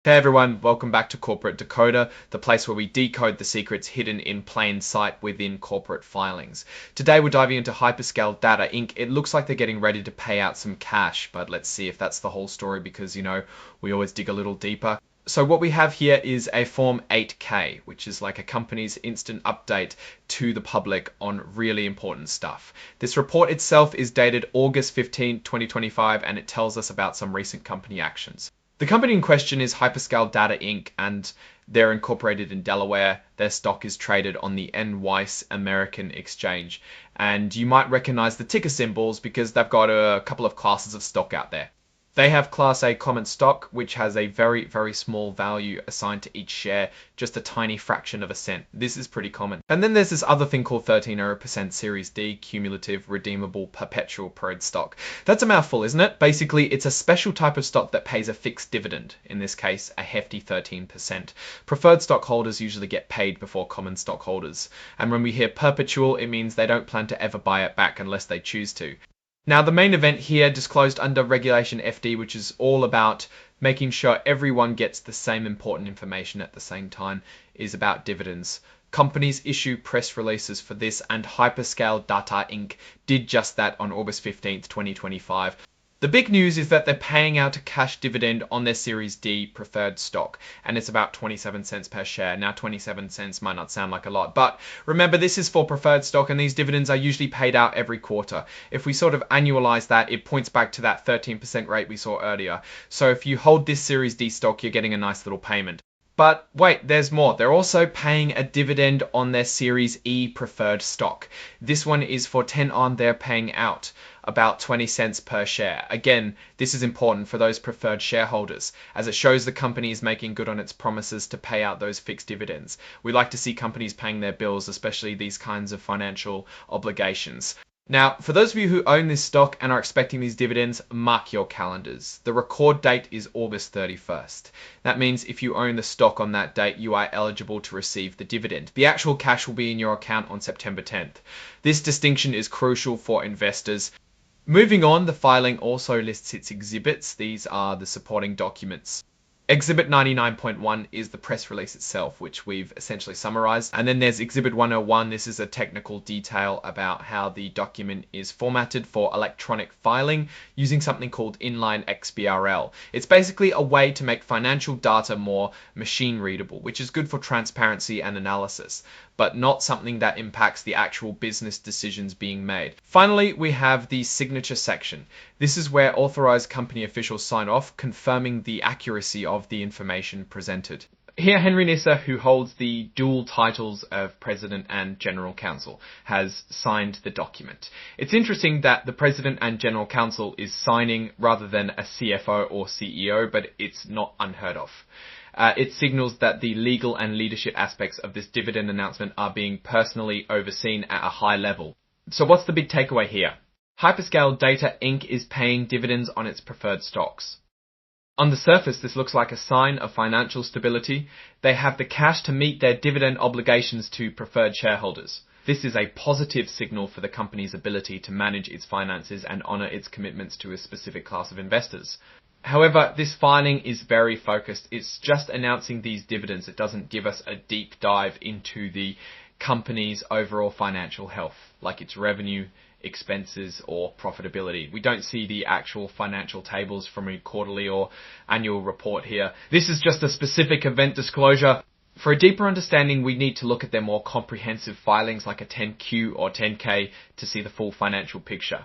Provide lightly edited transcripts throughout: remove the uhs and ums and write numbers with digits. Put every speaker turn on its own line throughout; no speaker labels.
Hey everyone, welcome back to Corporate Decoder, the place where we decode the secrets hidden in plain sight within corporate filings. Today we're diving into Hyperscale Data Inc. It looks like they're getting ready to pay out some cash, but let's see if that's the whole story because, we always dig a little deeper. So what we have here is a Form 8K, which is like a company's instant update to the public on really important stuff. This report itself is dated August 15, 2025, and it tells us about some recent company actions. The company in question is Hyperscale Data Inc. and they're incorporated in Delaware. Their stock is traded on the NYSE American Exchange. And you might recognize the ticker symbols because they've got a couple of classes of stock out there. They have Class A common stock, which has a very, very small value assigned to each share, just a tiny fraction of a cent. This is pretty common. And then there's this other thing called 13% Series D, cumulative, redeemable, perpetual preferred stock. That's a mouthful, isn't it? Basically, it's a special type of stock that pays a fixed dividend, in this case, a hefty 13%. Preferred stockholders usually get paid before common stockholders. And when we hear perpetual, it means they don't plan to ever buy it back unless they choose to. Now, the main event here, disclosed under Regulation FD, which is all about making sure everyone gets the same important information at the same time, is about dividends. Companies issue press releases for this, and Hyperscale Data Inc. did just that on August 15th, 2025. The big news is that they're paying out a cash dividend on their Series D preferred stock, and it's about 27 cents per share. Now, 27 cents might not sound like a lot, but remember, this is for preferred stock, and these dividends are usually paid out every quarter. If we sort of annualize that, it points back to that 13% rate we saw earlier. So if you hold this Series D stock, you're getting a nice little payment. But wait, there's more. They're also paying a dividend on their Series E preferred stock. This one is for 10 on. They're paying out about 20 cents per share. Again, this is important for those preferred shareholders, as it shows the company is making good on its promises to pay out those fixed dividends. We like to see companies paying their bills, especially these kinds of financial obligations. Now, for those of you who own this stock and are expecting these dividends, mark your calendars. The record date is August 31st. That means if you own the stock on that date, you are eligible to receive the dividend. The actual cash will be in your account on September 10th. This distinction is crucial for investors. Moving on, the filing also lists its exhibits. These are the supporting documents. Exhibit 99.1 is the press release itself, which we've essentially summarized. And then there's Exhibit 101. This is a technical detail about how the document is formatted for electronic filing using something called inline XBRL. It's basically a way to make financial data more machine readable, which is good for transparency and analysis, but not something that impacts the actual business decisions being made. Finally, we have the signature section. This is where authorized company officials sign off, confirming the accuracy of the information presented. Here, Henry Nisser, who holds the dual titles of President and General Counsel, has signed the document. It's interesting that the President and General Counsel is signing rather than a CFO or CEO, but it's not unheard of. It signals that the legal and leadership aspects of this dividend announcement are being personally overseen at a high level. So what's the big takeaway here? Hyperscale Data Inc. is paying dividends on its preferred stocks. On the surface, this looks like a sign of financial stability. They have the cash to meet their dividend obligations to preferred shareholders. This is a positive signal for the company's ability to manage its finances and honor its commitments to a specific class of investors. However, this filing is very focused. It's just announcing these dividends. It doesn't give us a deep dive into the company's overall financial health, like its revenue, expenses, or profitability. We don't see the actual financial tables from a quarterly or annual report here. This is just a specific event disclosure. For a deeper understanding, we need to look at their more comprehensive filings like a 10Q or 10K to see the full financial picture.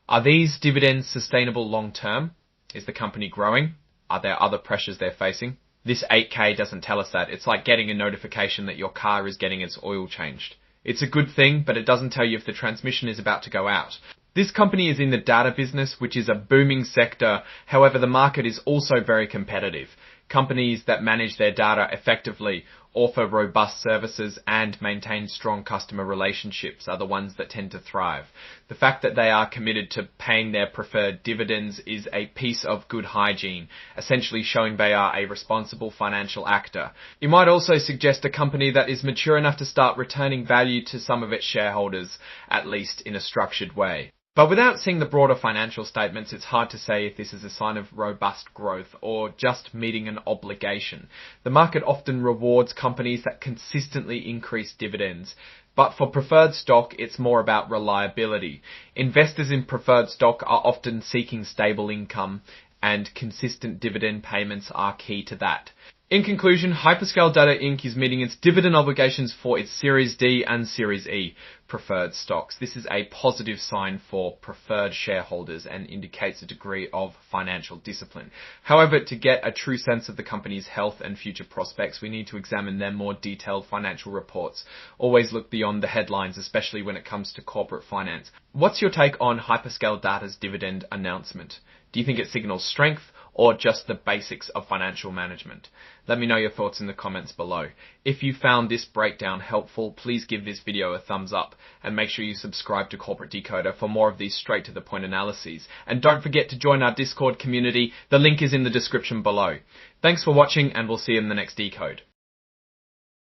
Are these dividends sustainable long term? Is the company growing? Are there other pressures they're facing? This 8K doesn't tell us that. It's like getting a notification that your car is getting its oil changed. It's a good thing, but it doesn't tell you if the transmission is about to go out. This company is in the data business, which is a booming sector. However, the market is also very competitive. Companies that manage their data effectively, offer robust services, and maintain strong customer relationships are the ones that tend to thrive. The fact that they are committed to paying their preferred dividends is a piece of good hygiene, essentially showing they are a responsible financial actor. It might also suggest a company that is mature enough to start returning value to some of its shareholders, at least in a structured way. But without seeing the broader financial statements, it's hard to say if this is a sign of robust growth or just meeting an obligation. The market often rewards companies that consistently increase dividends. But for preferred stock, it's more about reliability. Investors in preferred stock are often seeking stable income, and consistent dividend payments are key to that. In conclusion, Hyperscale Data Inc. is meeting its dividend obligations for its Series D and Series E preferred stocks. This is a positive sign for preferred shareholders and indicates a degree of financial discipline. However, to get a true sense of the company's health and future prospects, we need to examine their more detailed financial reports. Always look beyond the headlines, especially when it comes to corporate finance. What's your take on Hyperscale Data's dividend announcement? Do you think it signals strength or just the basics of financial management? Let me know your thoughts in the comments below. If you found this breakdown helpful, please give this video a thumbs up and make sure you subscribe to Corporate Decoder for more of these straight to the point analyses. And don't forget to join our Discord community. The link is in the description below. Thanks for watching, and we'll see you in the next Decode.